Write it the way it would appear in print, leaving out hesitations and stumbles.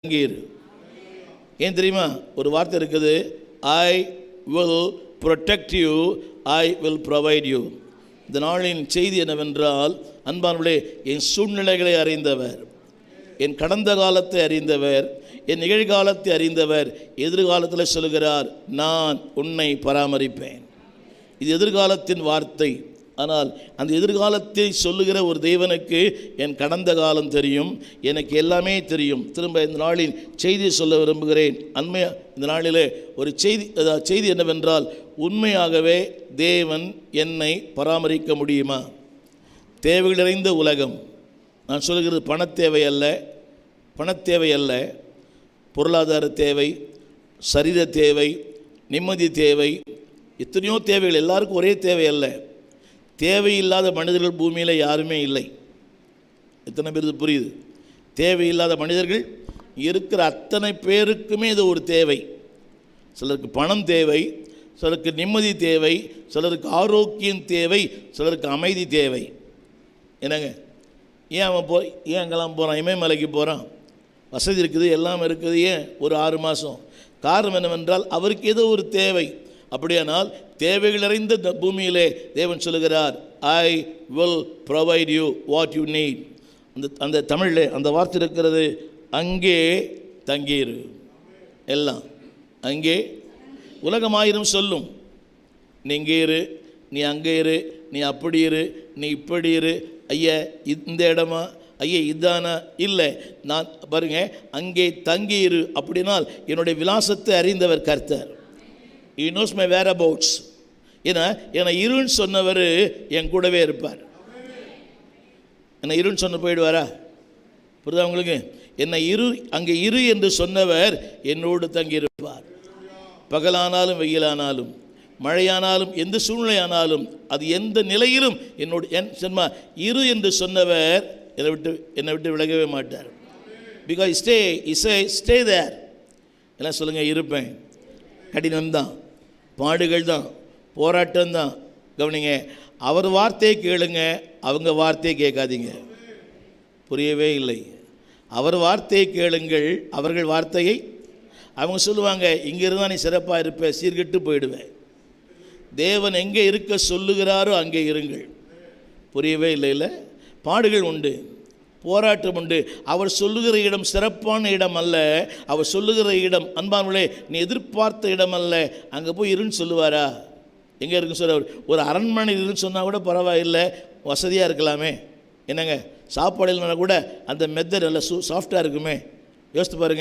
தங்கீர். ஏன் தெரியுமா? ஒரு வார்த்தை இருக்குது, I will protect you, I will provide you. இந்த நாளின் செய்தி என்னவென்றால், அன்பானவர்களே, என் சூழ்நிலைகளை அறிந்தவர், என் கடந்த காலத்தை அறிந்தவர், என் நிகழ்காலத்தை அறிந்தவர் எதிர்காலத்தில் சொல்கிறார், நான் உன்னை பராமரிப்பேன். இது எதிர்காலத்தின் வார்த்தை. ஆனால் அந்த எதிர்காலத்தை சொல்லுகிற ஒரு தேவனுக்கு என் கடந்த காலம் தெரியும், எனக்கு எல்லாமே தெரியும். திரும்ப இந்த நாளின் செய்தியை சொல்ல விரும்புகிறேன். இந்த நாளில் ஒரு செய்தி என்னவென்றால், உண்மையாகவே தேவன் என்னை பராமரிக்க முடியுமா? தேவைகள் நிறைந்த உலகம். நான் சொல்கிறது பணத்தேவை அல்ல, பொருளாதார தேவை, சரீர தேவை, நிம்மதி தேவை, எத்தனையோ தேவைகள். எல்லாருக்கும் ஒரே தேவை அல்ல. தேவையில்லாத மனிதர்கள் பூமியில் யாருமே இல்லை. எத்தனை பேருக்கு புரியுது? தேவையில்லாத மனிதர்கள் இருக்கிற அத்தனை பேருக்குமே இது ஒரு தேவை. சிலருக்கு பணம் தேவை, சிலருக்கு நிம்மதி தேவை, சிலருக்கு ஆரோக்கியம் தேவை, சிலருக்கு அமைதி தேவை. என்னங்க, ஏன் அவன் ஏன் அங்கெல்லாம் போகிறான்? இமயமலைக்கு போகிறான், வசதி இருக்குது, எல்லாம் இருக்குது. ஏன் ஒரு 6 மாதம்? காரணம் என்னவென்றால், அவருக்கு ஏதோ ஒரு தேவை. அப்படியானால் தேவைகள் நிறைந்த இந்த பூமியிலே தேவன் சொல்லுகிறார், I will provide you what you need. அந்த தமிழில் அந்த வார்த்தை இருக்கிறது, அங்கே தங்கீரு. எல்லாம் அங்கே. உலகமாயிரம் சொல்லும், நீ இங்கே இரு, நீ அங்கே இரு, நீ அப்படி இரு, நீ இப்படி இரு, ஐயா இந்த இடமா, ஐயா இதானா? இல்லை, நான் பாருங்க, அங்கே தங்கியிரு. அப்படின்னால் என்னுடைய விலாசத்தை அறிந்தவர் கர்த்தர். He knows my whereabouts. ஏன்னா என்னை இருன்னு சொன்னவர் என் கூடவே இருப்பார். என்னை இருன்னு சொன்ன போயிடுவாரா? புரியுதா உங்களுக்கு? என்னை அங்கே இரு என்று சொன்னவர் என்னோடு தங்கியிருப்பார். பகலானாலும் வெயிலானாலும் மழையானாலும் எந்த சூழ்நிலையானாலும் அது எந்த நிலையிலும் என்னோடு இரு என்று சொன்னவர் என்னை விட்டு விலகவே மாட்டார். Because stay there. எல்லாம் சொல்லுங்கள், இருப்பேன். கடினம்தான், பாடுகள் தான், போராட்டம் தான். கவனிங்க, அவர் வார்த்தையை கேளுங்க, அவங்க வார்த்தையை கேட்காதீங்க. புரியவே இல்லை. அவர் வார்த்தையை கேளுங்கள், அவர்கள் வார்த்தையை. அவங்க சொல்லுவாங்க, இங்கே இருந்தால் நீ சிறப்பாக இருப்ப, சீர்கெட்டு போயிடுவேன். தேவன் எங்கே இருக்க சொல்லுகிறாரோ அங்கே இருங்கள். புரியவே இல்லை. பாடுகள் உண்டு, போராட்டம் உண்டு. அவர் சொல்லுகிற இடம் சிறப்பான இடம் அல்ல. அவர் சொல்லுகிற இடம், அன்பானவர்களே, நீ எதிர்பார்த்த இடம் அல்ல. அங்கே போய் இருன்னு சொல்லுவாரா? எங்கே இருக்குன்னு சொல்ல, ஒரு அரண்மனை இருன்னு சொன்னால் கூட பரவாயில்லை, வசதியாக இருக்கலாமே. என்னங்க, சாப்பாடு இல்லைனா கூட அந்த மெத்தட் நல்லா சாஃப்டாக இருக்குமே. யோசித்து பாருங்கள்.